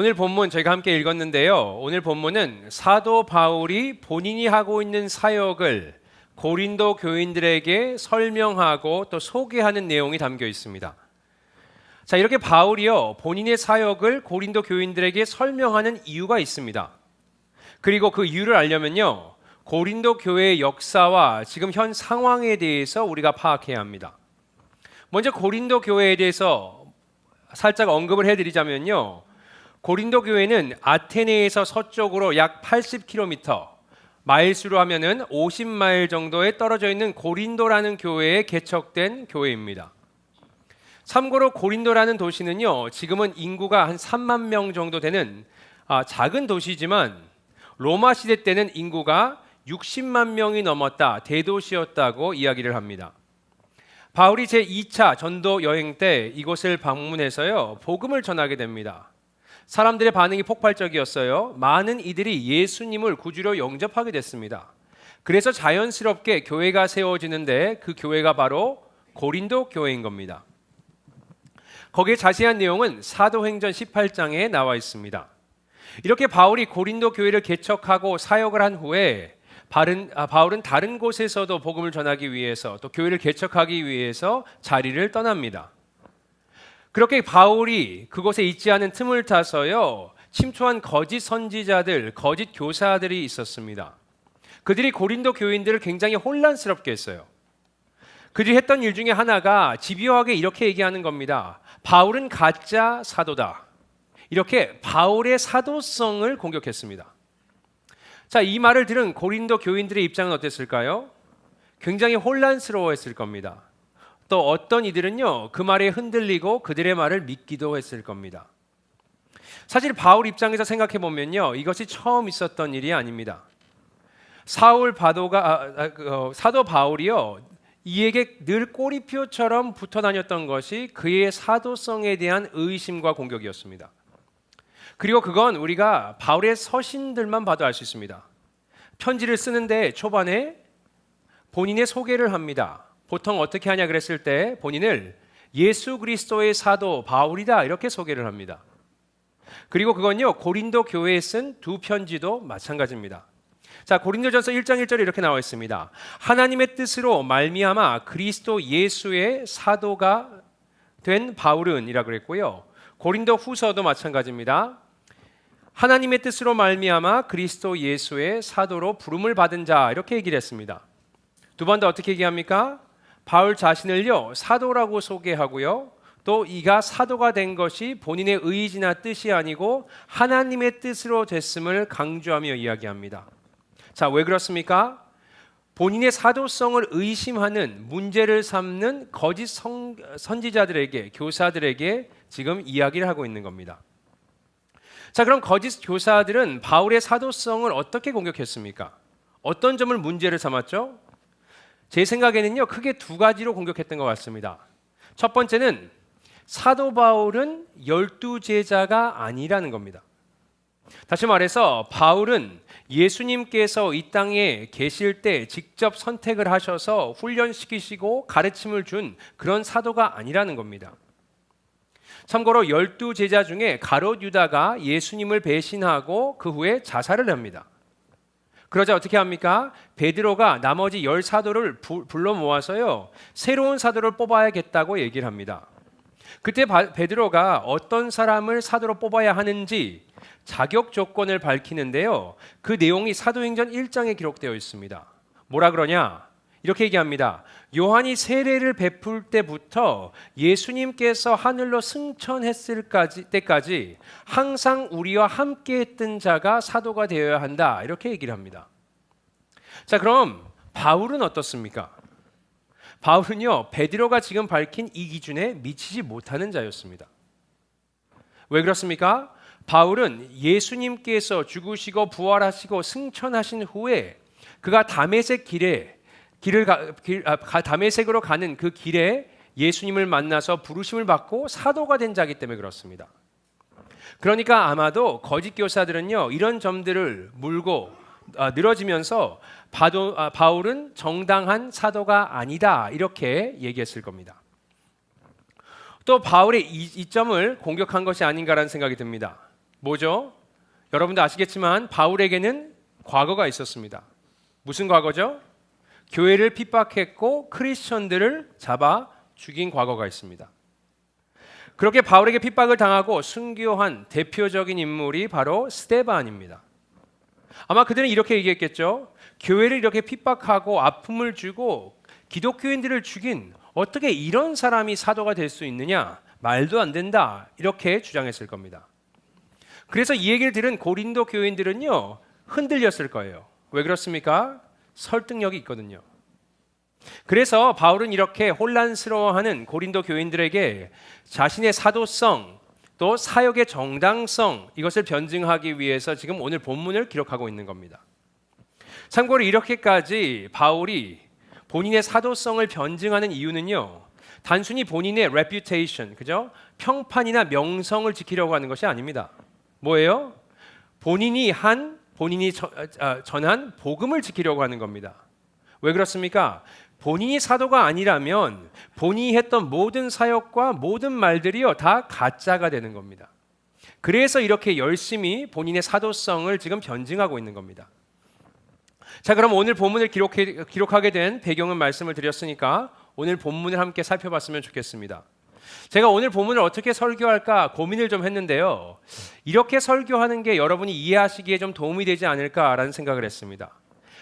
오늘 본문 저희가 함께 읽었는데요. 오늘 본문은 사도 바울이 본인이 하고 있는 사역을 고린도 교인들에게 설명하고 또 소개하는 내용이 담겨 있습니다. 자, 이렇게 바울이요, 본인의 사역을 고린도 교인들에게 설명하는 이유가 있습니다. 그리고 그 이유를 알려면요, 고린도 교회의 역사와 지금 현 상황에 대해서 우리가 파악해야 합니다. 먼저 고린도 교회에 대해서 살짝 언급을 해드리자면요, 고린도 교회는 아테네에서 서쪽으로 약 80km, 마일수로 하면은 50마일 정도에 떨어져 있는 고린도라는 교회에 개척된 교회입니다. 참고로 고린도라는 도시는요, 지금은 인구가 한 3만 명 정도 되는 작은 도시지만 로마 시대 때는 인구가 60만 명이 넘었다, 대도시였다고 이야기를 합니다. 바울이 제2차 전도 여행 때 이곳을 방문해서요, 복음을 전하게 됩니다. 사람들의 반응이 폭발적이었어요. 많은 이들이 예수님을 구주로 영접하게 됐습니다. 그래서 자연스럽게 교회가 세워지는데 그 교회가 바로 고린도 교회인 겁니다. 거기에 자세한 내용은 사도행전 18장에 나와 있습니다. 이렇게 바울이 고린도 교회를 개척하고 사역을 한 후에 바울은 다른 곳에서도 복음을 전하기 위해서 또 교회를 개척하기 위해서 자리를 떠납니다. 그렇게 바울이 그곳에 있지 않은 틈을 타서요, 침투한 거짓 선지자들, 거짓 교사들이 있었습니다. 그들이 고린도 교인들을 굉장히 혼란스럽게 했어요. 그들이 했던 일 중에 하나가 집요하게 이렇게 얘기하는 겁니다. 바울은 가짜 사도다. 이렇게 바울의 사도성을 공격했습니다. 자, 이 말을 들은 고린도 교인들의 입장은 어땠을까요? 굉장히 혼란스러워했을 겁니다. 또 어떤 이들은요, 그 말에 흔들리고 그들의 말을 믿기도 했을 겁니다. 사실 바울 입장에서 생각해 보면요, 이것이 처음 있었던 일이 아닙니다. 사도 바울이요, 이에게 늘 꼬리표처럼 붙어 다녔던 것이 그의 사도성에 대한 의심과 공격이었습니다. 그리고 그건 우리가 바울의 서신들만 봐도 알 수 있습니다. 편지를 쓰는데 초반에 본인의 소개를 합니다. 보통 어떻게 하냐 그랬을 때 본인을 예수 그리스도의 사도 바울이다 이렇게 소개를 합니다. 그리고 그건요, 고린도 교회에 쓴 두 편지도 마찬가지입니다. 자, 고린도전서 1장 1절에 이렇게 나와 있습니다. 하나님의 뜻으로 말미암아 그리스도 예수의 사도가 된 바울은 이라고 그랬고요. 고린도 후서도 마찬가지입니다. 하나님의 뜻으로 말미암아 그리스도 예수의 사도로 부름을 받은 자 이렇게 얘기를 했습니다. 두 번 더 어떻게 얘기합니까? 바울 자신을요, 사도라고 소개하고요, 또 이가 사도가 된 것이 본인의 의지나 뜻이 아니고 하나님의 뜻으로 됐음을 강조하며 이야기합니다. 자, 왜 그렇습니까? 본인의 사도성을 의심하는, 문제를 삼는 거짓 선지자들에게, 교사들에게 지금 이야기를 하고 있는 겁니다. 자, 그럼 거짓 교사들은 바울의 사도성을 어떻게 공격했습니까? 어떤 점을 문제를 삼았죠? 제 생각에는요, 크게 두 가지로 공격했던 것 같습니다. 첫 번째는 사도 바울은 12제자가 아니라는 겁니다. 다시 말해서 바울은 예수님께서 이 땅에 계실 때 직접 선택을 하셔서 훈련시키시고 가르침을 준 그런 사도가 아니라는 겁니다. 참고로 12제자 중에 가롯 유다가 예수님을 배신하고 그 후에 자살을 합니다. 그러자 어떻게 합니까? 베드로가 나머지 10사도를 불러 모아서요, 새로운 사도를 뽑아야겠다고 얘기를 합니다. 그때 베드로가 어떤 사람을 사도로 뽑아야 하는지 자격 조건을 밝히는데요, 그 내용이 사도행전 1장에 기록되어 있습니다. 뭐라 그러냐? 이렇게 얘기합니다. 요한이 세례를 베풀 때부터 예수님께서 하늘로 승천했을 때까지 항상 우리와 함께 했던 자가 사도가 되어야 한다 이렇게 얘기를 합니다. 자, 그럼 바울은 어떻습니까? 바울은요, 베드로가 지금 밝힌 이 기준에 미치지 못하는 자였습니다. 왜 그렇습니까? 바울은 예수님께서 죽으시고 부활하시고 승천하신 후에 그가 다메섹으로 가는 그 길에 예수님을 만나서 부르심을 받고 사도가 된 자이기 때문에 그렇습니다. 그러니까 아마도 거짓 교사들은요, 이런 점들을 물고 늘어지면서 바울은 정당한 사도가 아니다 이렇게 얘기했을 겁니다. 또 바울의 이 점을 공격한 것이 아닌가라는 생각이 듭니다. 뭐죠? 여러분도 아시겠지만 바울에게는 과거가 있었습니다. 무슨 과거죠? 교회를 핍박했고 크리스천들을 잡아 죽인 과거가 있습니다. 그렇게 바울에게 핍박을 당하고 순교한 대표적인 인물이 바로 스데반입니다. 아마 그들은 이렇게 얘기했겠죠. 교회를 이렇게 핍박하고 아픔을 주고 기독교인들을 죽인 어떻게 이런 사람이 사도가 될 수 있느냐? 말도 안 된다. 이렇게 주장했을 겁니다. 그래서 이 얘기를 들은 고린도 교인들은요, 흔들렸을 거예요. 왜 그렇습니까? 설득력이 있거든요. 그래서 바울은 이렇게 혼란스러워하는 고린도 교인들에게 자신의 사도성 또 사역의 정당성 이것을 변증하기 위해서 지금 오늘 본문을 기록하고 있는 겁니다. 참고로 이렇게까지 바울이 본인의 사도성을 변증하는 이유는요, 단순히 본인의 reputation, 그죠? 평판이나 명성을 지키려고 하는 것이 아닙니다. 뭐예요? 본인이 전한 복음을 지키려고 하는 겁니다. 왜 그렇습니까? 본인이 사도가 아니라면 본인이 했던 모든 사역과 모든 말들이요 다 가짜가 되는 겁니다. 그래서 이렇게 열심히 본인의 사도성을 지금 변증하고 있는 겁니다. 자, 그럼 오늘 본문을 기록하게 된 배경은 말씀을 드렸으니까 오늘 본문을 함께 살펴봤으면 좋겠습니다. 제가 오늘 본문을 어떻게 설교할까 고민을 좀 했는데요. 이렇게 설교하는 게 여러분이 이해하시기에 좀 도움이 되지 않을까라는 생각을 했습니다.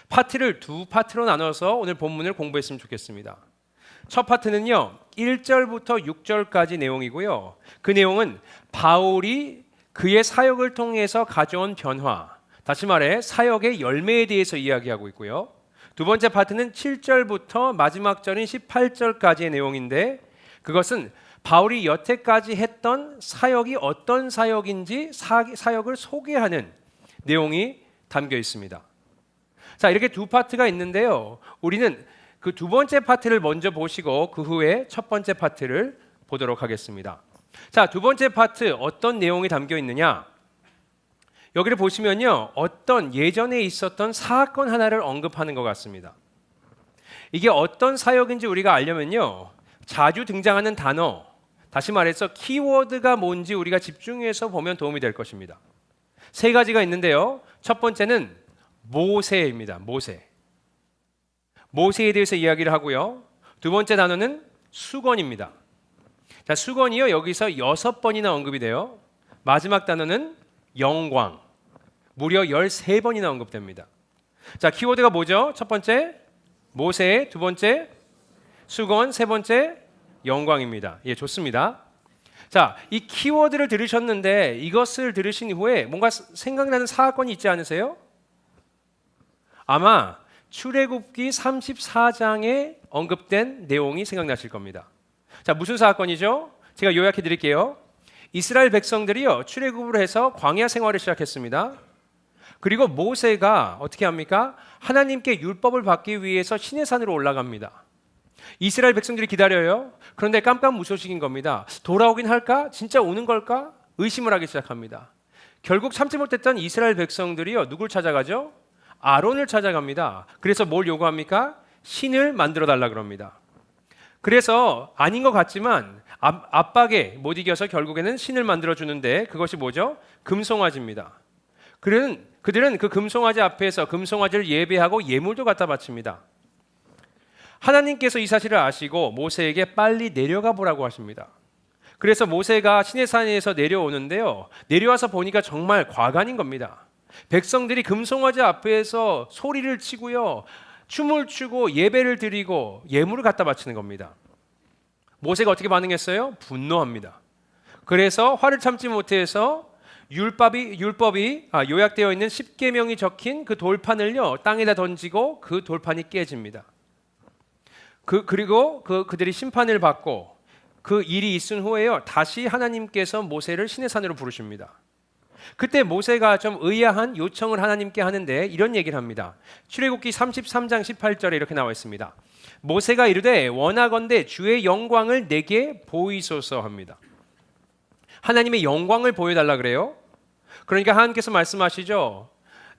파트를 두 파트로 나눠서 오늘 본문을 공부했으면 좋겠습니다. 첫 파트는요, 1절부터 6절까지 내용이고요. 그 내용은 바울이 그의 사역을 통해서 가져온 변화, 다시 말해 사역의 열매에 대해서 이야기하고 있고요. 두 번째 파트는 7절부터 마지막 절인 18절까지의 내용인데 그것은 바울이 여태까지 했던 사역이 어떤 사역인지 사역을 소개하는 내용이 담겨 있습니다. 자, 이렇게 두 파트가 있는데요. 우리는 그 두 번째 파트를 먼저 보시고 그 후에 첫 번째 파트를 보도록 하겠습니다. 자, 두 번째 파트 어떤 내용이 담겨 있느냐? 여기를 보시면요, 어떤 예전에 있었던 사건 하나를 언급하는 것 같습니다. 이게 어떤 사역인지 우리가 알려면요, 자주 등장하는 단어, 다시 말해서 키워드가 뭔지 우리가 집중해서 보면 도움이 될 것입니다. 세 가지가 있는데요. 첫 번째는 모세입니다. 모세에 대해서 이야기를 하고요. 두 번째 단어는 수건입니다. 자, 수건이요, 여기서 6번이나 언급이 돼요. 마지막 단어는 영광, 무려 13번이나 언급됩니다. 자, 키워드가 뭐죠? 첫 번째 모세, 두 번째 수건, 세 번째 영광입니다. 예, 좋습니다. 자, 이 키워드를 들으셨는데 이것을 들으신 후에 뭔가 생각나는 사건이 있지 않으세요? 아마 출애굽기 34장에 언급된 내용이 생각나실 겁니다. 자, 무슨 사건이죠? 제가 요약해 드릴게요. 이스라엘 백성들이요, 출애굽을 해서 광야 생활을 시작했습니다. 그리고 모세가 어떻게 합니까? 하나님께 율법을 받기 위해서 시내산으로 올라갑니다. 이스라엘 백성들이 기다려요. 그런데 깜깜무소식인 겁니다. 돌아오긴 할까? 진짜 오는 걸까? 의심을 하기 시작합니다. 결국 참지 못했던 이스라엘 백성들이요, 누굴 찾아가죠? 아론을 찾아갑니다. 그래서 뭘 요구합니까? 신을 만들어 달라 그럽니다. 그래서 아닌 것 같지만 압박에 못 이겨서 결국에는 신을 만들어 주는데 그것이 뭐죠? 금송아지입니다. 그들은 그 금송아지 앞에서 금송아지를 예배하고 예물도 갖다 바칩니다. 하나님께서 이 사실을 아시고 모세에게 빨리 내려가 보라고 하십니다. 그래서 모세가 시내산에서 내려오는데요, 내려와서 보니까 정말 과간인 겁니다. 백성들이 금송아지 앞에서 소리를 치고요, 춤을 추고 예배를 드리고 예물을 갖다 바치는 겁니다. 모세가 어떻게 반응했어요? 분노합니다. 그래서 화를 참지 못해서 율법이 요약되어 있는 10계명이 적힌 그 돌판을요, 땅에다 던지고 그 돌판이 깨집니다. 그리고 그들이 심판을 받고 그 일이 있은 후에요, 다시 하나님께서 모세를 시내산으로 부르십니다. 그때 모세가 좀 의아한 요청을 하나님께 하는데 이런 얘기를 합니다. 출애굽기 33장 18절에 이렇게 나와 있습니다. 모세가 이르되 원하건대 주의 영광을 내게 보이소서 합니다. 하나님의 영광을 보여달라 그래요. 그러니까 하나님께서 말씀하시죠.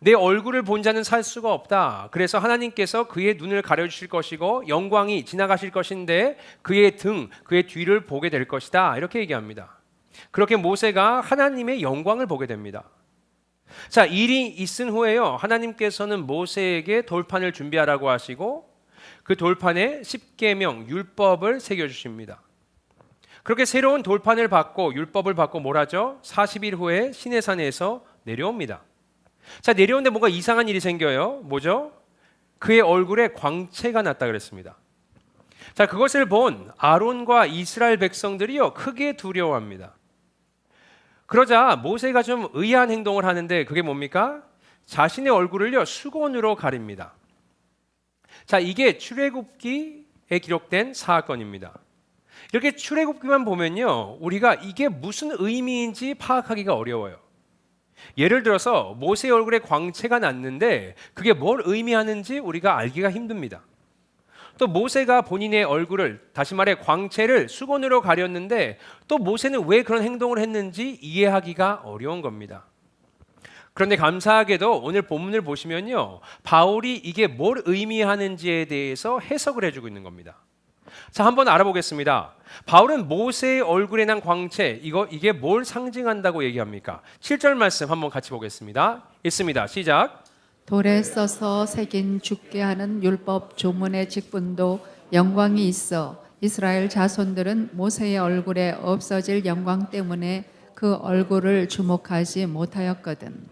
내 얼굴을 본 자는 살 수가 없다. 그래서 하나님께서 그의 눈을 가려주실 것이고 영광이 지나가실 것인데 그의 뒤를 보게 될 것이다. 이렇게 얘기합니다. 그렇게 모세가 하나님의 영광을 보게 됩니다. 자, 일이 있은 후에요. 하나님께서는 모세에게 돌판을 준비하라고 하시고 그 돌판에 십계명 율법을 새겨 주십니다. 그렇게 새로운 돌판을 받고 율법을 받고 뭘 하죠? 40일 후에 시내산에서 내려옵니다. 자, 내려오는데 뭔가 이상한 일이 생겨요. 뭐죠? 그의 얼굴에 광채가 났다 그랬습니다. 자, 그것을 본 아론과 이스라엘 백성들이요 크게 두려워합니다. 그러자 모세가 좀 의아한 행동을 하는데 그게 뭡니까? 자신의 얼굴을요 수건으로 가립니다. 자, 이게 출애굽기에 기록된 사건입니다. 이렇게 출애굽기만 보면요 우리가 이게 무슨 의미인지 파악하기가 어려워요. 예를 들어서 모세의 얼굴에 광채가 났는데 그게 뭘 의미하는지 우리가 알기가 힘듭니다. 또 모세가 본인의 얼굴을, 다시 말해 광채를 수건으로 가렸는데 또 모세는 왜 그런 행동을 했는지 이해하기가 어려운 겁니다. 그런데 감사하게도 오늘 본문을 보시면요 바울이 이게 뭘 의미하는지에 대해서 해석을 해주고 있는 겁니다. 자, 한번 알아보겠습니다. 바울은 모세의 얼굴에 난 광채, 이게 뭘 상징한다고 얘기합니까? 7절 말씀 한번 같이 보겠습니다. 읽습니다. 시작. 돌에 써서 새긴 죽게 하는 율법 조문의 직분도 영광이 있어 이스라엘 자손들은 모세의 얼굴에 없어질 영광 때문에 그 얼굴을 주목하지 못하였거든.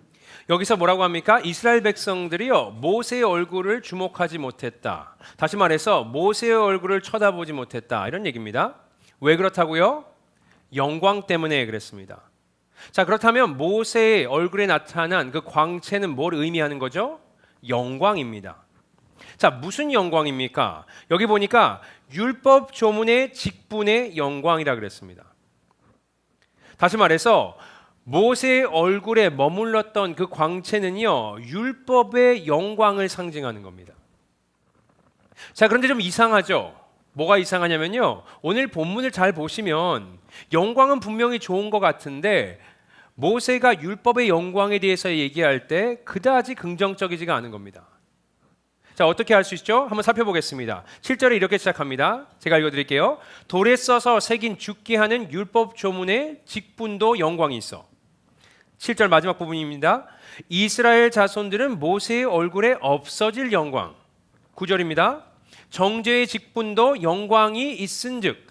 여기서 뭐라고 합니까? 이스라엘 백성들이요 모세의 얼굴을 주목하지 못했다. 다시 말해서 모세의 얼굴을 쳐다보지 못했다. 이런 얘기입니다. 왜 그렇다고요? 영광 때문에 그랬습니다. 자, 그렇다면 모세의 얼굴에 나타난 그 광채는 뭘 의미하는 거죠? 영광입니다. 자, 무슨 영광입니까? 여기 보니까 율법 조문의 직분의 영광이라 그랬습니다. 다시 말해서 모세의 얼굴에 머물렀던 그 광채는요 율법의 영광을 상징하는 겁니다. 자, 그런데 좀 이상하죠? 뭐가 이상하냐면요 오늘 본문을 잘 보시면 영광은 분명히 좋은 것 같은데 모세가 율법의 영광에 대해서 얘기할 때 그다지 긍정적이지가 않은 겁니다. 자, 어떻게 할 수 있죠? 한번 살펴보겠습니다. 7절에 이렇게 시작합니다. 제가 읽어드릴게요. 돌에 써서 새긴 죽게 하는 율법 조문의 직분도 영광이 있어. 7절 마지막 부분입니다. 이스라엘 자손들은 모세의 얼굴에 없어질 영광. 9절입니다. 정죄의 직분도 영광이 있은즉.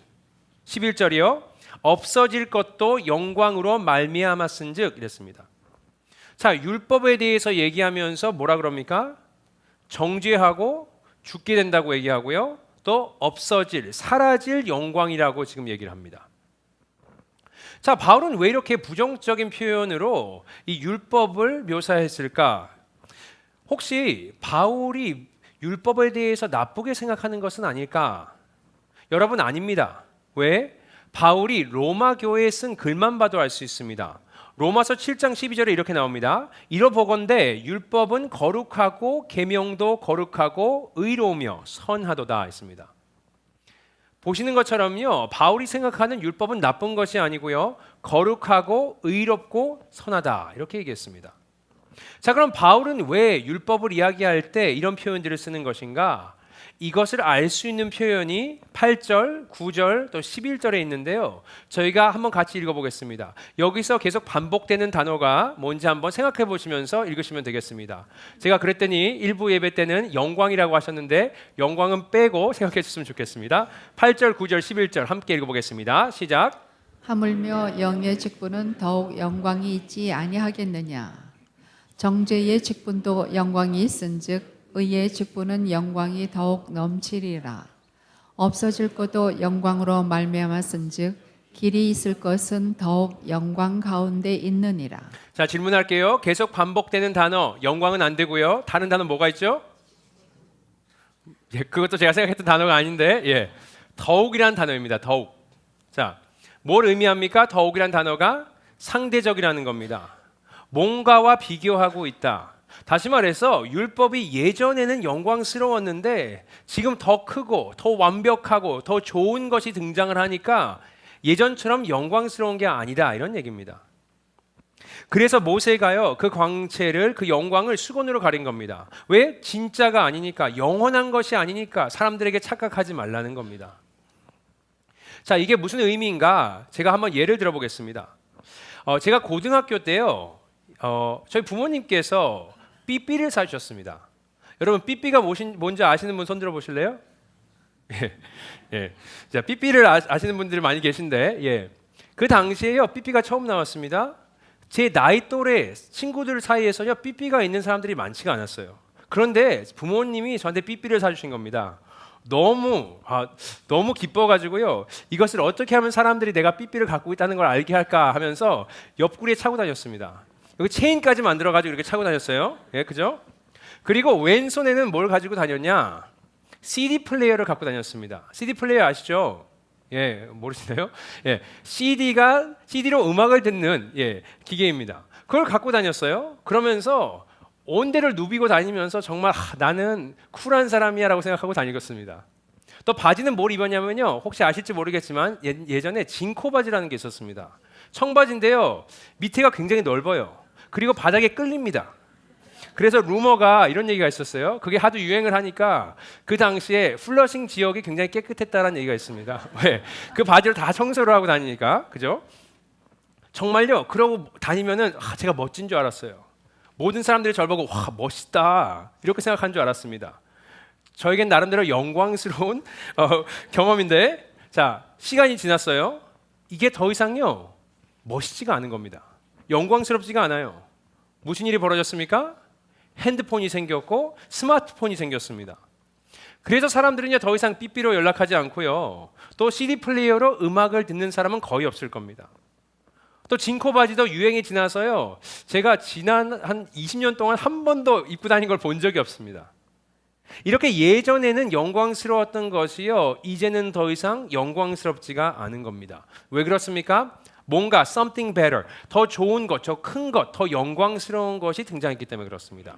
11절이요. 없어질 것도 영광으로 말미암았은즉 이랬습니다. 자, 율법에 대해서 얘기하면서 뭐라 그럽니까? 정죄하고 죽게 된다고 얘기하고요. 또 없어질, 사라질 영광이라고 지금 얘기를 합니다. 자, 바울은 왜 이렇게 부정적인 표현으로 이 율법을 묘사했을까? 혹시 바울이 율법에 대해서 나쁘게 생각하는 것은 아닐까? 여러분, 아닙니다. 왜? 바울이 로마 교회에 쓴 글만 봐도 알 수 있습니다. 로마서 7장 12절에 이렇게 나옵니다. 이러보건대 율법은 거룩하고 계명도 거룩하고 의로우며 선하도다 했습니다. 보시는 것처럼요 바울이 생각하는 율법은 나쁜 것이 아니고요 거룩하고 의롭고 선하다 이렇게 얘기했습니다. 자, 그럼 바울은 왜 율법을 이야기할 때 이런 표현들을 쓰는 것인가? 이것을 알 수 있는 표현이 8절, 9절, 또 11절에 있는데요. 저희가 한번 같이 읽어보겠습니다. 여기서 계속 반복되는 단어가 뭔지 한번 생각해 보시면서 읽으시면 되겠습니다. 제가 그랬더니 일부 예배 때는 영광이라고 하셨는데 영광은 빼고 생각해 주셨으면 좋겠습니다. 8절, 9절, 11절 함께 읽어보겠습니다. 시작. 하물며 영의 직분은 더욱 영광이 있지 아니하겠느냐. 정죄의 직분도 영광이 있은즉 의의 직분은 영광이 더욱 넘치리라. 없어질 것도 영광으로 말미암았은즉 길이 있을 것은 더욱 영광 가운데 있느니라. 자, 질문할게요. 계속 반복되는 단어 영광은 안 되고요. 다른 단어 뭐가 있죠? 예, 그것도 제가 생각했던 단어가 아닌데 예, 더욱이라는 단어입니다. 더욱. 자, 뭘 의미합니까? 더욱이라는 단어가 상대적이라는 겁니다. 뭔가와 비교하고 있다. 다시 말해서 율법이 예전에는 영광스러웠는데 지금 더 크고 더 완벽하고 더 좋은 것이 등장을 하니까 예전처럼 영광스러운 게 아니다 이런 얘기입니다. 그래서 모세가요 그 광채를 그 영광을 수건으로 가린 겁니다. 왜? 진짜가 아니니까, 영원한 것이 아니니까 사람들에게 착각하지 말라는 겁니다. 자, 이게 무슨 의미인가? 제가 한번 예를 들어보겠습니다. 제가 고등학교 때요, 저희 부모님께서 삐삐를 사주셨습니다. 여러분 삐삐가 뭔지 아시는 분 손 들어보실래요? 예, 예. 자, 삐삐를 아시는 분들이 많이 계신데, 예. 그 당시에요, 삐삐가 처음 나왔습니다. 제 나이 또래 친구들 사이에서요, 삐삐가 있는 사람들이 많지가 않았어요. 그런데 부모님이 저한테 삐삐를 사주신 겁니다. 너무 기뻐가지고요, 이것을 어떻게 하면 사람들이 내가 삐삐를 갖고 있다는 걸 알게 할까 하면서 옆구리에 차고 다녔습니다. 여기 체인까지 만들어가지고 이렇게 차고 다녔어요. 예, 그죠? 그리고 왼손에는 뭘 가지고 다녔냐? CD 플레이어를 갖고 다녔습니다. CD 플레이어 아시죠? 예, 모르시나요? 예, CD로 음악을 듣는 기계입니다. 그걸 갖고 다녔어요. 그러면서 온 데를 누비고 다니면서 정말 나는 쿨한 사람이야라고 생각하고 다니겠습니다. 또 바지는 뭘 입었냐면요, 혹시 아실지 모르겠지만 예전에 진코 바지라는 게 있었습니다. 청바지인데요, 밑에가 굉장히 넓어요. 그리고 바닥에 끌립니다. 그래서 루머가 이런 얘기가 있었어요. 그게 하도 유행을 하니까 그 당시에 플러싱 지역이 굉장히 깨끗했다는 얘기가 있습니다. 왜? 그 바지를 다 청소를 하고 다니니까, 그죠? 정말요. 그러고 다니면은 제가 멋진 줄 알았어요. 모든 사람들이 저를 보고 와, 멋있다 이렇게 생각한 줄 알았습니다. 저에겐 나름대로 영광스러운 경험인데, 자, 시간이 지났어요. 이게 더 이상요 멋있지가 않은 겁니다. 영광스럽지가 않아요. 무슨 일이 벌어졌습니까? 핸드폰이 생겼고 스마트폰이 생겼습니다. 그래서 사람들은요, 더 이상 삐삐로 연락하지 않고요, 또 CD 플레이어로 음악을 듣는 사람은 거의 없을 겁니다. 또 진코 바지도 유행이 지나서요, 제가 지난 한 20년 동안 한 번도 입고 다닌 걸 본 적이 없습니다. 이렇게 예전에는 영광스러웠던 것이요, 이제는 더 이상 영광스럽지가 않은 겁니다. 왜 그렇습니까? 뭔가 something better, 더 좋은 것, 더 큰 것, 더 영광스러운 것이 등장했기 때문에 그렇습니다.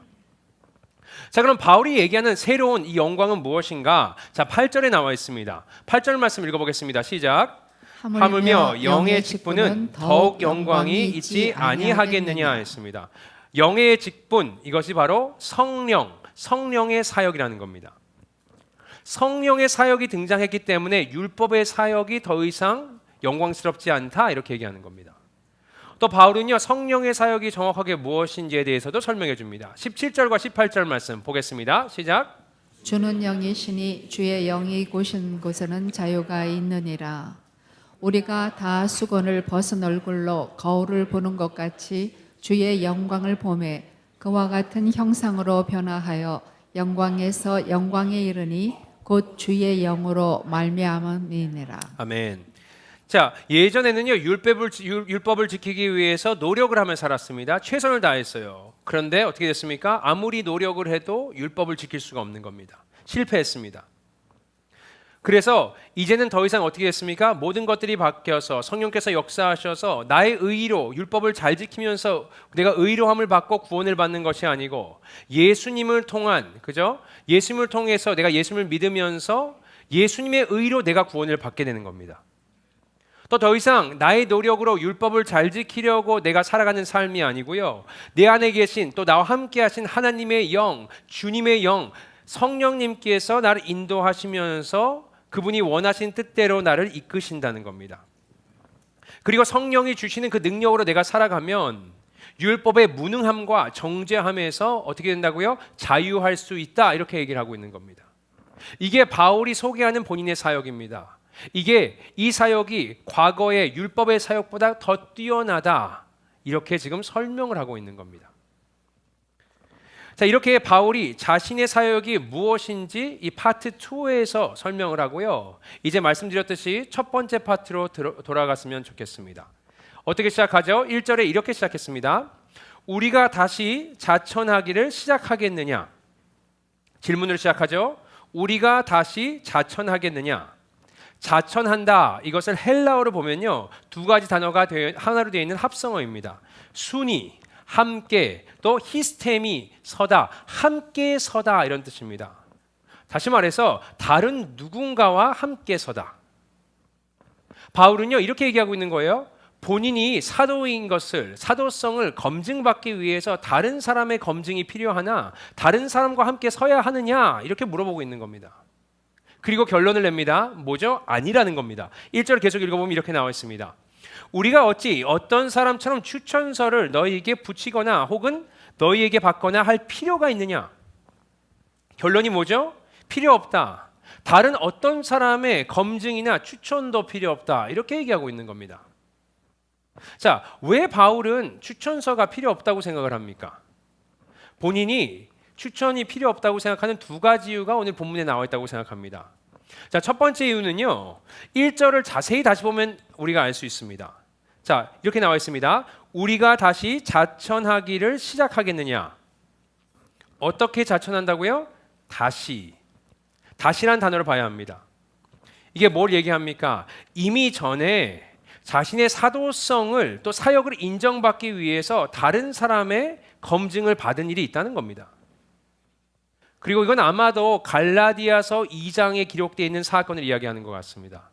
자, 그럼 바울이 얘기하는 새로운 이 영광은 무엇인가? 자, 8절에 나와 있습니다. 8절 말씀 읽어보겠습니다. 시작. 하물며 영의 직분은 더욱 영광이 있지 아니하겠느냐 했습니다. 영의 직분, 이것이 바로 성령의 사역이라는 겁니다. 성령의 사역이 등장했기 때문에 율법의 사역이 더 이상 영광스럽지 않다, 이렇게 얘기하는 겁니다. 또 바울은요, 성령의 사역이 정확하게 무엇인지에 대해서도 설명해 줍니다. 17절과 18절 말씀 보겠습니다. 시작. 주는 영이시니 주의 영이 고신 곳에는 자유가 있느니라. 우리가 다 수건을 벗은 얼굴로 거울을 보는 것 같이 주의 영광을 보매 그와 같은 형상으로 변화하여 영광에서 영광에 이르니 곧 주의 영으로 말미암음이니라. 아멘. 자, 예전에는요, 율법을 지키기 위해서 노력을 하며 살았습니다. 최선을 다했어요. 그런데 어떻게 됐습니까? 아무리 노력을 해도 율법을 지킬 수가 없는 겁니다. 실패했습니다. 그래서 이제는 더 이상 어떻게 됐습니까? 모든 것들이 바뀌어서 성령께서 역사하셔서 나의 의로 율법을 잘 지키면서 내가 의로함을 받고 구원을 받는 것이 아니고 예수님을 통한, 그죠? 예수님을 통해서 내가 예수님을 믿으면서 예수님의 의로 내가 구원을 받게 되는 겁니다. 또 더 이상 나의 노력으로 율법을 잘 지키려고 내가 살아가는 삶이 아니고요, 내 안에 계신 또 나와 함께 하신 하나님의 영, 주님의 영, 성령님께서 나를 인도하시면서 그분이 원하신 뜻대로 나를 이끄신다는 겁니다. 그리고 성령이 주시는 그 능력으로 내가 살아가면 율법의 무능함과 정죄함에서 어떻게 된다고요? 자유할 수 있다, 이렇게 얘기를 하고 있는 겁니다. 이게 바울이 소개하는 본인의 사역입니다. 이 사역이 과거의 율법의 사역보다 더 뛰어나다, 이렇게 지금 설명을 하고 있는 겁니다. 자, 이렇게 바울이 자신의 사역이 무엇인지 이 파트 2에서 설명을 하고요, 이제 말씀드렸듯이 첫 번째 파트로 돌아갔으면 좋겠습니다. 어떻게 시작하죠? 1절에 이렇게 시작했습니다. 우리가 다시 자천하기를 시작하겠느냐? 질문으로 시작하죠. 우리가 다시 자천하겠느냐? 자천한다, 이것을 헬라어로 보면요, 두 가지 단어가 하나로 되어 있는 합성어입니다. 순이, 함께, 또 히스템이, 서다, 함께 서다, 이런 뜻입니다. 다시 말해서 다른 누군가와 함께 서다. 바울은요, 이렇게 얘기하고 있는 거예요. 본인이 사도인 것을, 사도성을 검증받기 위해서 다른 사람의 검증이 필요하나 다른 사람과 함께 서야 하느냐, 이렇게 물어보고 있는 겁니다. 그리고 결론을 냅니다. 뭐죠? 아니라는 겁니다. 1절 계속 읽어보면 이렇게 나와 있습니다. 우리가 어찌 어떤 사람처럼 추천서를 너희에게 붙이거나 혹은 너희에게 받거나 할 필요가 있느냐? 결론이 뭐죠? 필요 없다. 다른 어떤 사람의 검증이나 추천도 필요 없다. 이렇게 얘기하고 있는 겁니다. 자, 왜 바울은 추천서가 필요 없다고 생각을 합니까? 본인이 추천이 필요 없다고 생각하는 두 가지 이유가 오늘 본문에 나와 있다고 생각합니다. 자, 첫 번째 이유는요. 1절을 자세히 다시 보면 우리가 알 수 있습니다. 자, 이렇게 나와 있습니다. 우리가 다시 자천하기를 시작하겠느냐? 어떻게 자천한다고요? 다시란 단어를 봐야 합니다. 이게 뭘 얘기합니까? 이미 전에 자신의 사도성을 또 사역을 인정받기 위해서 다른 사람의 검증을 받은 일이 있다는 겁니다. 그리고 이건 아마도 갈라디아서 2장에 기록되어 있는 사건을 이야기하는 것 같습니다.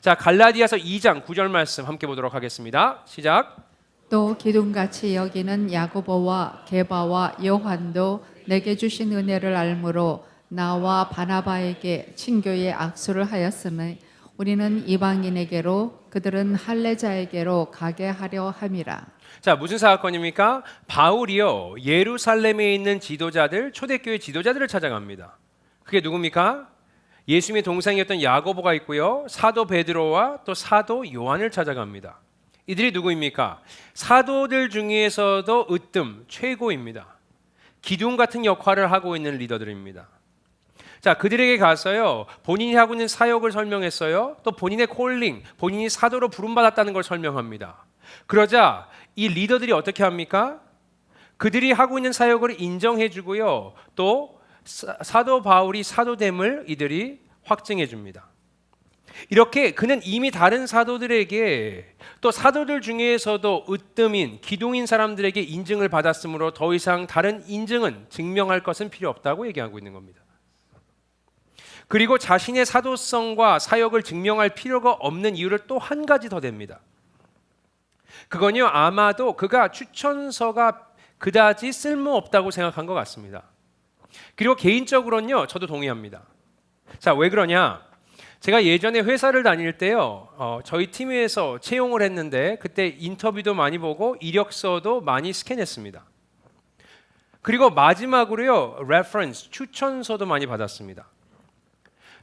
자, 갈라디아서 2장 9절 말씀 함께 보도록 하겠습니다. 시작. 또 기둥같이 여기는 야고보와 게바와 요한도 내게 주신 은혜를 알므로 나와 바나바에게 친교의 악수를 하였으니 우리는 이방인에게로 그들은 할례자에게로 가게 하려 함이라. 자, 무슨 사건입니까? 바울이요 예루살렘에 있는 지도자들, 초대교회 지도자들을 찾아갑니다. 그게 누굽니까? 예수님의 동생이었던 야고보가 있고요, 사도 베드로와 또 사도 요한을 찾아갑니다. 이들이 누구입니까? 사도들 중에서도 으뜸 최고입니다. 기둥 같은 역할을 하고 있는 리더들입니다. 자, 그들에게 가서요 본인이 하고 있는 사역을 설명했어요. 또 본인의 콜링, 본인이 사도로 부름받았다는 걸 설명합니다. 그러자 이 리더들이 어떻게 합니까? 그들이 하고 있는 사역을 인정해주고요, 또 사도 바울이 사도됨을 이들이 확증해 줍니다. 이렇게 그는 이미 다른 사도들에게 또 사도들 중에서도 으뜸인 기둥인 사람들에게 인증을 받았으므로 더 이상 다른 인증은 증명할 것은 필요 없다고 얘기하고 있는 겁니다. 그리고 자신의 사도성과 사역을 증명할 필요가 없는 이유를 또 한 가지 더 댑니다. 그건요 아마도 그가 추천서가 그다지 쓸모없다고 생각한 것 같습니다. 그리고 개인적으로는요 저도 동의합니다. 자, 왜 그러냐? 제가 예전에 회사를 다닐 때요 저희 팀에서 채용을 했는데 그때 인터뷰도 많이 보고 이력서도 많이 스캔했습니다. 그리고 마지막으로요 레퍼런스, 추천서도 많이 받았습니다.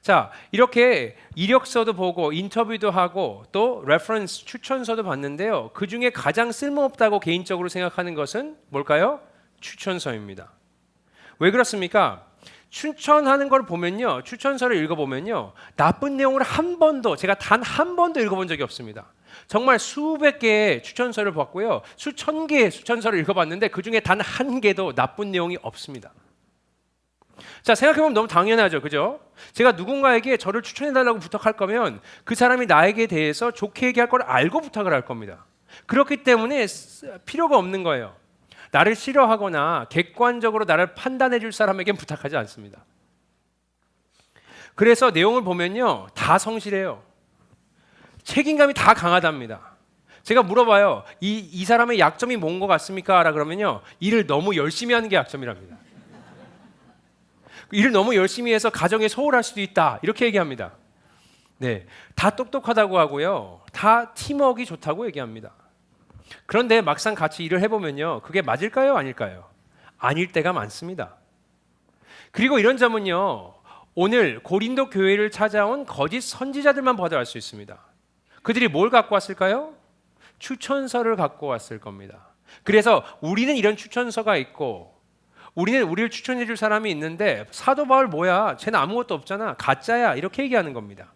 자, 이렇게 이력서도 보고 인터뷰도 하고 또 레퍼런스, 추천서도 받는데요, 그 중에 가장 쓸모없다고 개인적으로 생각하는 것은 뭘까요? 추천서입니다. 왜 그렇습니까? 추천하는 걸 보면요, 추천서를 읽어보면요 나쁜 내용을 한 번도, 제가 단 한 번도 읽어본 적이 없습니다. 정말 수백 개의 추천서를 봤고요, 수천 개의 추천서를 읽어봤는데 그 중에 단 한 개도 나쁜 내용이 없습니다. 자, 생각해보면 너무 당연하죠, 그죠? 제가 누군가에게 저를 추천해달라고 부탁할 거면 그 사람이 나에게 대해서 좋게 얘기할 걸 알고 부탁을 할 겁니다. 그렇기 때문에 필요가 없는 거예요. 나를 싫어하거나 객관적으로 나를 판단해 줄 사람에겐 부탁하지 않습니다. 그래서 내용을 보면요 다 성실해요. 책임감이 다 강하답니다. 제가 물어봐요. 이 사람의 약점이 뭔 것 같습니까? 라 그러면요 일을 너무 열심히 하는 게 약점이랍니다. 일을 너무 열심히 해서 가정에 소홀할 수도 있다, 이렇게 얘기합니다. 네, 다 똑똑하다고 하고요 다 팀워크가 좋다고 얘기합니다. 그런데 막상 같이 일을 해보면요 그게 맞을까요? 아닐까요? 아닐 때가 많습니다. 그리고 이런 점은요 오늘 고린도 교회를 찾아온 거짓 선지자들만 봐도 알 수 있습니다. 그들이 뭘 갖고 왔을까요? 추천서를 갖고 왔을 겁니다. 그래서 우리는 이런 추천서가 있고 우리는 우리를 추천해 줄 사람이 있는데 사도 바울 뭐야? 쟤는 아무것도 없잖아. 가짜야. 이렇게 얘기하는 겁니다.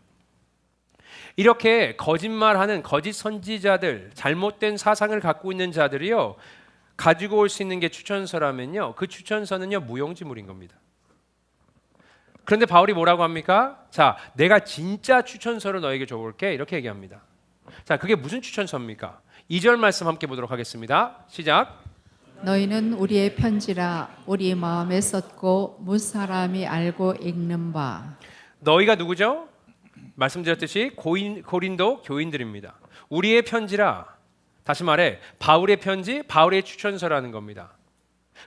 이렇게 거짓말하는 거짓 선지자들, 잘못된 사상을 갖고 있는 자들이요 가지고 올 수 있는 게 추천서라면요 그 추천서는요 무용지물인 겁니다. 그런데 바울이 뭐라고 합니까? 자, 내가 진짜 추천서를 너에게 줘볼게, 이렇게 얘기합니다. 자, 그게 무슨 추천서입니까? 2절 말씀 함께 보도록 하겠습니다. 시작. 너희는 우리의 편지라 우리 마음에 썼고 무사람이 알고 읽는 바. 너희가 누구죠? 말씀드렸듯이 고린도 교인들입니다. 우리의 편지라, 다시 말해 바울의 편지, 바울의 추천서라는 겁니다.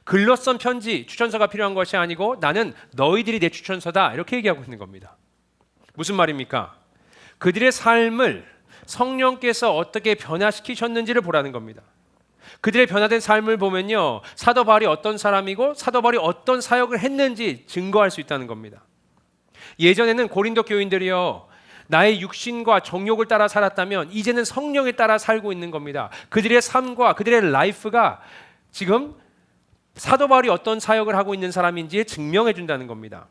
글로 쓴 편지, 추천서가 필요한 것이 아니고 나는 너희들이 내 추천서다, 이렇게 얘기하고 있는 겁니다. 무슨 말입니까? 그들의 삶을 성령께서 어떻게 변화시키셨는지를 보라는 겁니다. 그들의 변화된 삶을 보면요, 사도 바울이 어떤 사람이고 사도 바울이 어떤 사역을 했는지 증거할 수 있다는 겁니다. 예전에는 고린도 교인들이요, 나의 육신과 정욕을 따라 살았다면 이제는 성령에 따라 살고 있는 겁니다. 그들의 삶과 그들의 라이프가 지금 사도 바울이 어떤 사역을 하고 있는 사람인지 증명해 준다는 겁니다.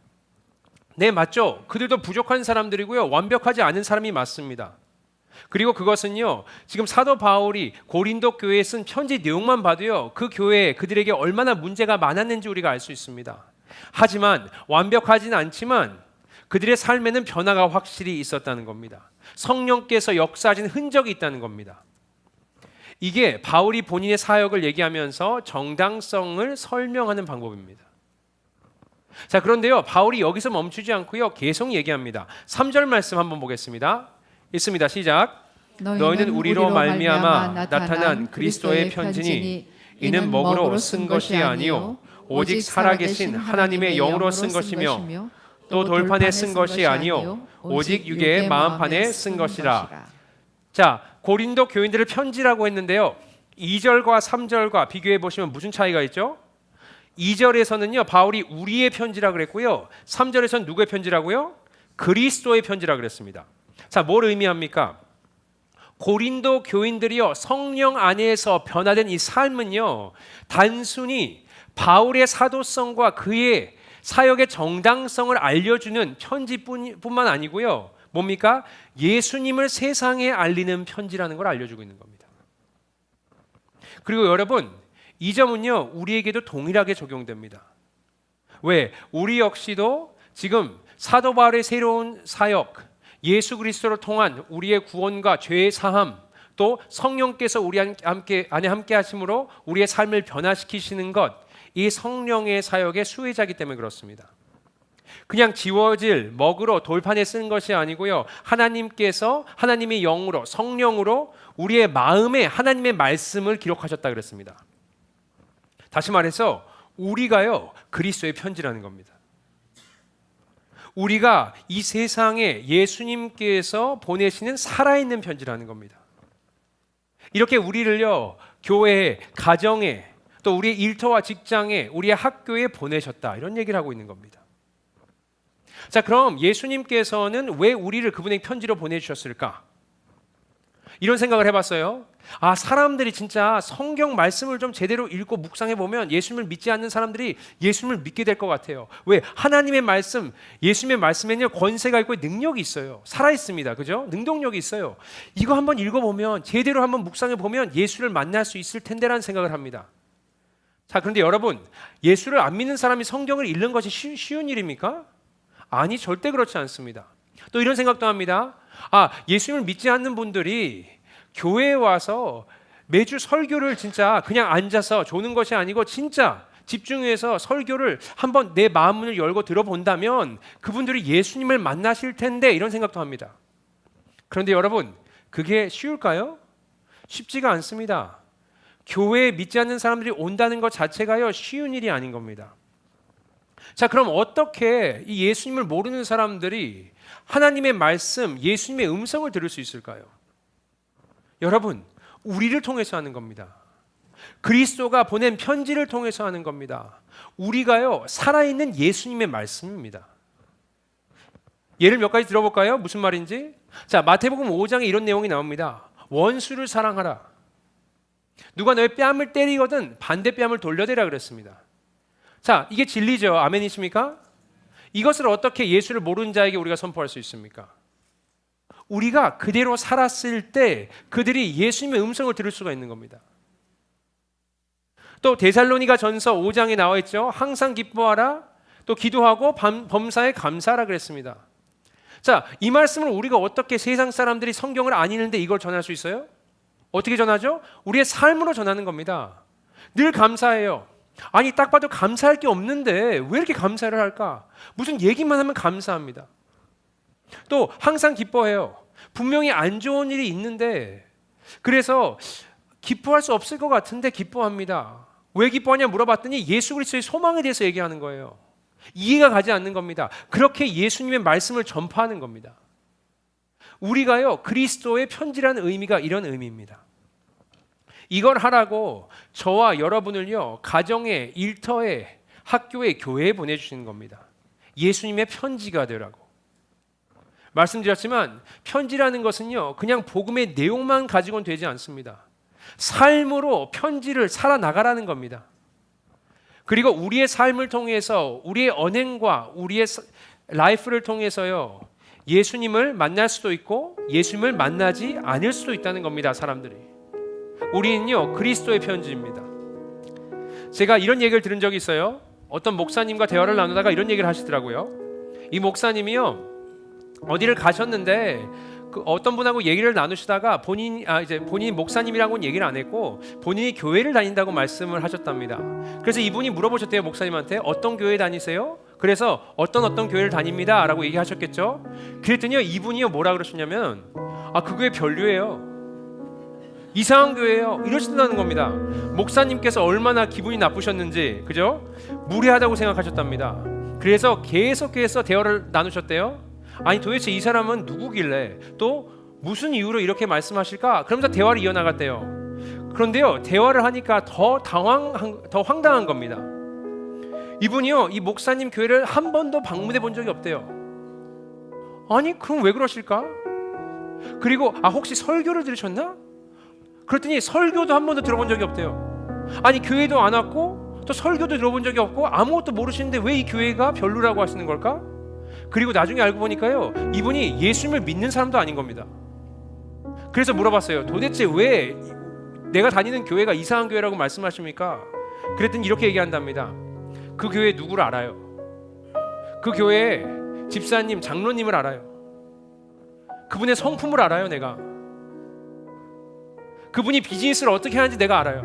네, 맞죠? 그들도 부족한 사람들이고요, 완벽하지 않은 사람이 맞습니다. 그리고 그것은요, 지금 사도 바울이 고린도 교회에 쓴 편지 내용만 봐도요, 그 교회에 그들에게 얼마나 문제가 많았는지 우리가 알 수 있습니다. 하지만 완벽하지는 않지만 그들의 삶에는 변화가 확실히 있었다는 겁니다. 성령께서 역사하신 흔적이 있다는 겁니다. 이게 바울이 본인의 사역을 얘기하면서 정당성을 설명하는 방법입니다. 자, 그런데요, 바울이 여기서 멈추지 않고요, 계속 얘기합니다. 3절 말씀 한번 보겠습니다. 있습니다. 시작. 너희는 우리로 말미암아 나타난 그리스도의 편지니 이는 먹으로 쓴 것이 아니요 오직 살아계신 하나님의 영으로 쓴 것이며 또 돌판에 쓴 것이 아니요 오직 육의 마음판에 쓴 것이라. 자, 고린도 교인들을 편지라고 했는데요, 2절과 3절과 비교해 보시면 무슨 차이가 있죠? 2절에서는요, 바울이 우리의 편지라 그랬고요, 3절에서는 누구의 편지라고요? 그리스도의 편지라 그랬습니다. 자, 뭘 의미합니까? 고린도 교인들이요, 성령 안에서 변화된 이 삶은요, 단순히 바울의 사도성과 그의 사역의 정당성을 알려주는 편지뿐만 아니고요, 뭡니까? 예수님을 세상에 알리는 편지라는 걸 알려주고 있는 겁니다. 그리고 여러분, 이 점은요, 우리에게도 동일하게 적용됩니다. 왜? 우리 역시도 지금 사도 바울의 새로운 사역, 예수 그리스도를 통한 우리의 구원과 죄의 사함, 또 성령께서 우리 안에 함께 하심으로 우리의 삶을 변화시키시는 것, 이 성령의 사역의 수혜자이기 때문에 그렇습니다. 그냥 지워질 먹으로 돌판에 쓴 것이 아니고요, 하나님께서 하나님의 영으로, 성령으로 우리의 마음에 하나님의 말씀을 기록하셨다 그랬습니다. 다시 말해서 우리가요, 그리스도의 편지라는 겁니다. 우리가 이 세상에 예수님께서 보내시는 살아있는 편지라는 겁니다. 이렇게 우리를요, 교회에, 가정에, 또 우리의 일터와 직장에, 우리의 학교에 보내셨다, 이런 얘기를 하고 있는 겁니다. 자, 그럼 예수님께서는 왜 우리를 그분의 편지로 보내주셨을까? 이런 생각을 해봤어요. 아, 사람들이 진짜 성경 말씀을 좀 제대로 읽고 묵상해 보면 예수님을 믿지 않는 사람들이 예수님을 믿게 될 것 같아요. 왜? 하나님의 말씀, 예수님의 말씀에는 권세가 있고 능력이 있어요. 살아있습니다. 그죠? 능동력이 있어요. 이거 한번 읽어보면, 제대로 한번 묵상해 보면 예수를 만날 수 있을 텐데라는 생각을 합니다. 자, 그런데 여러분, 예수를 안 믿는 사람이 성경을 읽는 것이 쉬운 일입니까? 아니, 절대 그렇지 않습니다. 또 이런 생각도 합니다. 아, 예수님을 믿지 않는 분들이 교회에 와서 매주 설교를 진짜 그냥 앉아서 조는 것이 아니고 진짜 집중해서 설교를 한번 내 마음을 열고 들어본다면 그분들이 예수님을 만나실 텐데, 이런 생각도 합니다. 그런데 여러분, 그게 쉬울까요? 쉽지가 않습니다. 교회에 믿지 않는 사람들이 온다는 것 자체가요, 쉬운 일이 아닌 겁니다. 자, 그럼 어떻게 이 예수님을 모르는 사람들이 하나님의 말씀, 예수님의 음성을 들을 수 있을까요? 여러분, 우리를 통해서 하는 겁니다. 그리스도가 보낸 편지를 통해서 하는 겁니다. 우리가요, 살아있는 예수님의 말씀입니다. 예를 몇 가지 들어볼까요? 무슨 말인지? 자, 마태복음 5장에 이런 내용이 나옵니다. 원수를 사랑하라. 누가 너의 뺨을 때리거든 반대 뺨을 돌려대라 그랬습니다. 자, 이게 진리죠. 아멘이십니까? 이것을 어떻게 예수를 모르는 자에게 우리가 선포할 수 있습니까? 우리가 그대로 살았을 때 그들이 예수님의 음성을 들을 수가 있는 겁니다. 또 데살로니가 전서 5장에 나와 있죠. 항상 기뻐하라, 또 기도하고 범사에 감사하라 그랬습니다. 자, 이 말씀을 우리가 어떻게 세상 사람들이 성경을 안 읽는데 이걸 전할 수 있어요? 어떻게 전하죠? 우리의 삶으로 전하는 겁니다. 늘 감사해요. 아니, 딱 봐도 감사할 게 없는데 왜 이렇게 감사를 할까? 무슨 얘기만 하면 감사합니다. 또 항상 기뻐해요. 분명히 안 좋은 일이 있는데 그래서 기뻐할 수 없을 것 같은데 기뻐합니다. 왜 기뻐하냐 물어봤더니 예수 그리스도의 소망에 대해서 얘기하는 거예요. 이해가 가지 않는 겁니다. 그렇게 예수님의 말씀을 전파하는 겁니다. 우리가요, 그리스도의 편지라는 의미가 이런 의미입니다. 이걸 하라고 저와 여러분을요, 가정에, 일터에, 학교에, 교회에 보내주시는 겁니다. 예수님의 편지가 되라고. 말씀드렸지만 편지라는 것은요, 그냥 복음의 내용만 가지고는 되지 않습니다. 삶으로 편지를 살아나가라는 겁니다. 그리고 우리의 삶을 통해서, 우리의 언행과 우리의 라이프를 통해서요, 예수님을 만날 수도 있고 예수님을 만나지 않을 수도 있다는 겁니다. 사람들이. 우리는요, 그리스도의 편지입니다. 제가 이런 얘기를 들은 적이 있어요. 어떤 목사님과 대화를 나누다가 이런 얘기를 하시더라고요. 이 목사님이요, 어디를 가셨는데 어떤 분하고 얘기를 나누시다가 본인이 목사님이라고는 얘기를 안 했고 본인이 교회를 다닌다고 말씀을 하셨답니다. 그래서 이분이 물어보셨대요, 목사님한테. 어떤 교회 다니세요? 그래서 어떤 교회를 다닙니다 라고 얘기하셨겠죠. 그랬더니요, 이분이요, 뭐라 그러셨냐면, 그 교회 별로예요, 이상한 교회예요, 이러신다는 겁니다. 목사님께서 얼마나 기분이 나쁘셨는지, 그죠? 무례하다고 생각하셨답니다. 그래서 계속해서 대화를 나누셨대요. 아니 도대체 이 사람은 누구길래 또 무슨 이유로 이렇게 말씀하실까? 그러면서 대화를 이어나갔대요. 그런데요, 대화를 하니까 더 황당한 겁니다. 이분이요, 이 목사님 교회를 한 번도 방문해 본 적이 없대요. 아니 그럼 왜 그러실까? 그리고 혹시 설교를 들으셨나? 그랬더니 설교도 한 번도 들어본 적이 없대요. 아니 교회도 안 왔고 또 설교도 들어본 적이 없고 아무것도 모르시는데 왜 이 교회가 별로라고 하시는 걸까? 그리고 나중에 알고 보니까요, 이분이 예수님을 믿는 사람도 아닌 겁니다. 그래서 물어봤어요. 도대체 왜 내가 다니는 교회가 이상한 교회라고 말씀하십니까? 그랬더니 이렇게 얘기한답니다. 그 교회 누구를 알아요. 그 교회 집사님, 장로님을 알아요. 그분의 성품을 알아요. 내가 그분이 비즈니스를 어떻게 하는지 내가 알아요.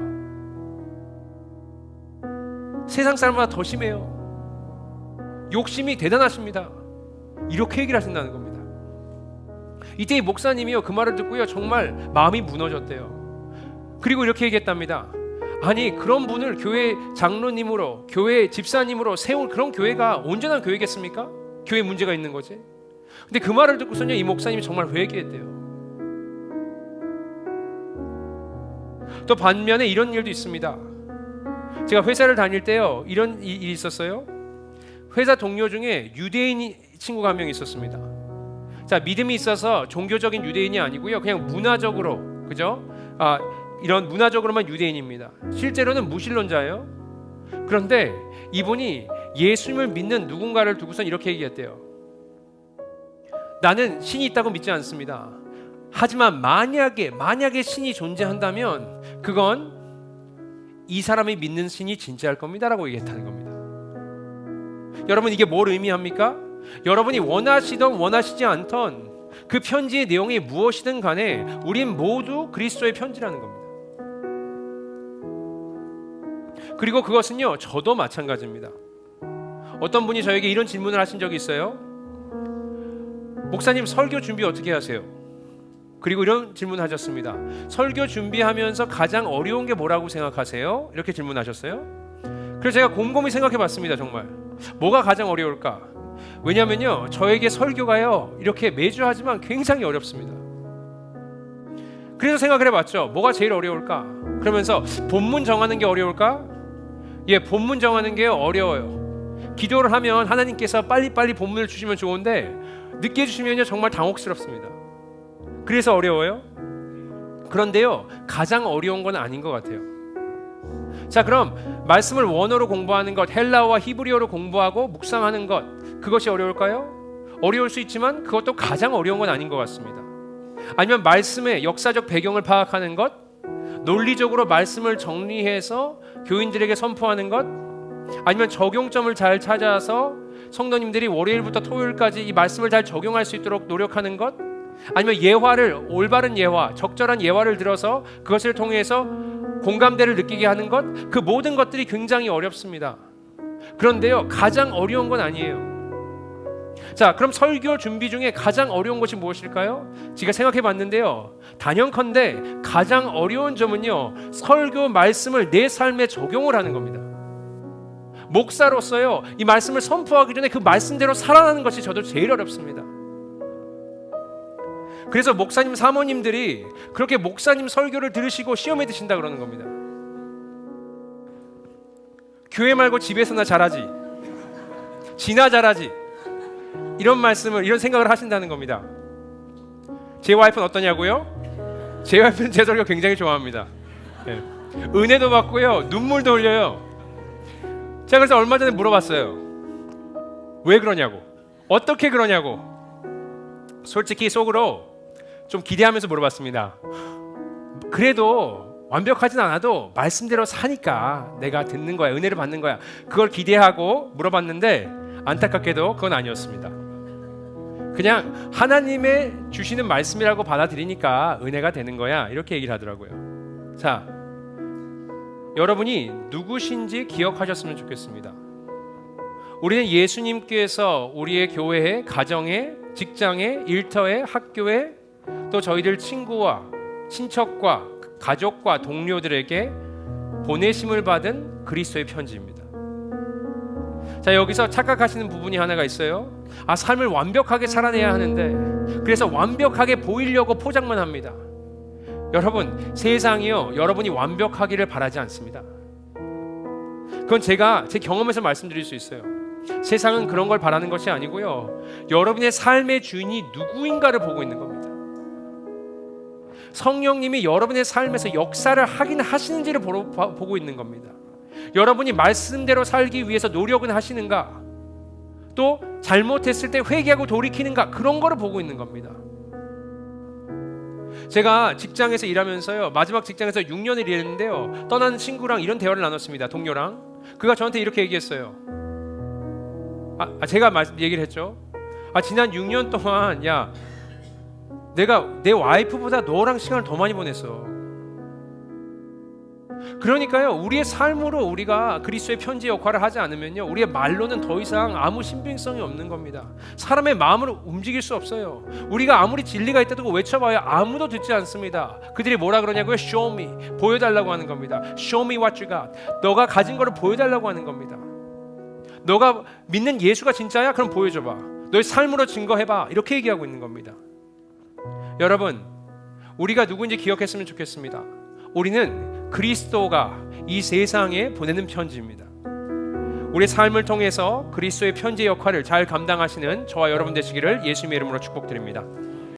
세상 사람보다 더 심해요. 욕심이 대단하십니다. 이렇게 얘기를 하신다는 겁니다. 이때 이 목사님이요, 그 말을 듣고요, 정말 마음이 무너졌대요. 그리고 이렇게 얘기했답니다. 아니 그런 분을 교회 장로님으로, 교회 집사님으로 세운 그런 교회가 온전한 교회겠습니까? 교회에 문제가 있는 거지. 근데 그 말을 듣고서는 이 목사님이 정말 회개했대요. 또 반면에 이런 일도 있습니다. 제가 회사를 다닐 때요, 이런 일이 있었어요. 회사 동료 중에 유대인 친구가 한 명 있었습니다. 자, 믿음이 있어서 종교적인 유대인이 아니고요, 그냥 문화적으로, 그죠? 이런 문화적으로만 유대인입니다. 실제로는 무신론자예요. 그런데 이분이 예수님을 믿는 누군가를 두고선 이렇게 얘기했대요. 나는 신이 있다고 믿지 않습니다. 하지만 만약에 신이 존재한다면 그건 이 사람이 믿는 신이 진짜일 겁니다 라고 얘기했다는 겁니다. 여러분, 이게 뭘 의미합니까? 여러분이 원하시던 원하시지 않던 그 편지의 내용이 무엇이든 간에 우린 모두 그리스도의 편지라는 겁니다. 그리고 그것은요, 저도 마찬가지입니다. 어떤 분이 저에게 이런 질문을 하신 적이 있어요. 목사님, 설교 준비 어떻게 하세요? 그리고 이런 질문을 하셨습니다. 설교 준비하면서 가장 어려운 게 뭐라고 생각하세요? 이렇게 질문하셨어요. 그래서 제가 곰곰이 생각해 봤습니다. 정말 뭐가 가장 어려울까? 왜냐면요, 저에게 설교가요, 이렇게 매주 하지만 굉장히 어렵습니다. 그래서 생각을 해봤죠. 뭐가 제일 어려울까? 그러면서 본문 정하는 게 어려울까? 예, 본문 정하는 게 어려워요. 기도를 하면 하나님께서 빨리빨리 본문을 주시면 좋은데 늦게 주시면요, 정말 당혹스럽습니다. 그래서 어려워요. 그런데요, 가장 어려운 건 아닌 것 같아요. 자, 그럼 말씀을 원어로 공부하는 것, 헬라어와 히브리어로 공부하고 묵상하는 것, 그것이 어려울까요? 어려울 수 있지만 그것도 가장 어려운 건 아닌 것 같습니다. 아니면 말씀의 역사적 배경을 파악하는 것, 논리적으로 말씀을 정리해서 교인들에게 선포하는 것, 아니면 적용점을 잘 찾아서 성도님들이 월요일부터 토요일까지 이 말씀을 잘 적용할 수 있도록 노력하는 것, 아니면 예화를, 올바른 예화, 적절한 예화를 들어서 그것을 통해서 공감대를 느끼게 하는 것, 그 모든 것들이 굉장히 어렵습니다. 그런데요, 가장 어려운 건 아니에요. 자, 그럼 설교 준비 중에 가장 어려운 것이 무엇일까요? 제가 생각해 봤는데요, 단연컨대 가장 어려운 점은요, 설교 말씀을 내 삶에 적용을 하는 겁니다. 목사로서요, 이 말씀을 선포하기 전에 그 말씀대로 살아나는 것이 저도 제일 어렵습니다. 그래서 목사님 사모님들이 그렇게 목사님 설교를 들으시고 시험에 드신다 그러는 겁니다. 교회 말고 집에서나 잘하지, 지나 잘하지, 이런 말씀을, 이런 생각을 하신다는 겁니다. 제 와이프는 어떠냐고요? 제 와이프는 제 설교 굉장히 좋아합니다. 네. 은혜도 받고요, 눈물도 흘려요. 제가 그래서 얼마 전에 물어봤어요. 왜 그러냐고, 어떻게 그러냐고. 솔직히 속으로 좀 기대하면서 물어봤습니다. 그래도 완벽하진 않아도 말씀대로 사니까 내가 듣는 거야, 은혜를 받는 거야, 그걸 기대하고 물어봤는데 안타깝게도 그건 아니었습니다. 그냥 하나님의 주시는 말씀이라고 받아들이니까 은혜가 되는 거야, 이렇게 얘기를 하더라고요. 자, 여러분이 누구신지 기억하셨으면 좋겠습니다. 우리는 예수님께서 우리의 교회에, 가정에, 직장에, 일터에, 학교에, 또 저희들 친구와 친척과 가족과 동료들에게 보내심을 받은 그리스도의 편지입니다. 자, 여기서 착각하시는 부분이 하나가 있어요. 삶을 완벽하게 살아내야 하는데, 그래서 완벽하게 보이려고 포장만 합니다. 여러분, 세상이요, 여러분이 완벽하기를 바라지 않습니다. 그건 제가 제 경험에서 말씀드릴 수 있어요. 세상은 그런 걸 바라는 것이 아니고요, 여러분의 삶의 주인이 누구인가를 보고 있는 겁니다. 성령님이 여러분의 삶에서 역사를 하긴 하시는지를 보고 있는 겁니다. 여러분이 말씀대로 살기 위해서 노력은 하시는가, 또 잘못했을 때 회개하고 돌이키는가, 그런 거를 보고 있는 겁니다. 제가 직장에서 일하면서요, 마지막 직장에서 6년을 일했는데요, 떠나는 친구랑 이런 대화를 나눴습니다. 동료랑. 그가 저한테 이렇게 얘기했어요. 제가 얘기를 했죠. 지난 6년 동안 야, 내가 내 와이프보다 너랑 시간을 더 많이 보냈어. 그러니까요, 우리의 삶으로 우리가 그리스도의 편지 역할을 하지 않으면요, 우리의 말로는 더 이상 아무 신빙성이 없는 겁니다. 사람의 마음을 움직일 수 없어요. 우리가 아무리 진리가 있다고 외쳐봐야 아무도 듣지 않습니다. 그들이 뭐라 그러냐고요? Show me, 보여달라고 하는 겁니다. Show me what you got. 너가 가진 거를 보여달라고 하는 겁니다. 너가 믿는 예수가 진짜야? 그럼 보여줘봐. 너의 삶으로 증거해봐. 이렇게 얘기하고 있는 겁니다. 여러분, 우리가 누구인지 기억했으면 좋겠습니다. 우리는 그리스도가 이 세상에 보내는 편지입니다. 우리의 삶을 통해서 그리스도의 편지의 역할을 잘 감당하시는 저와 여러분 되시기를 예수님의 이름으로 축복드립니다.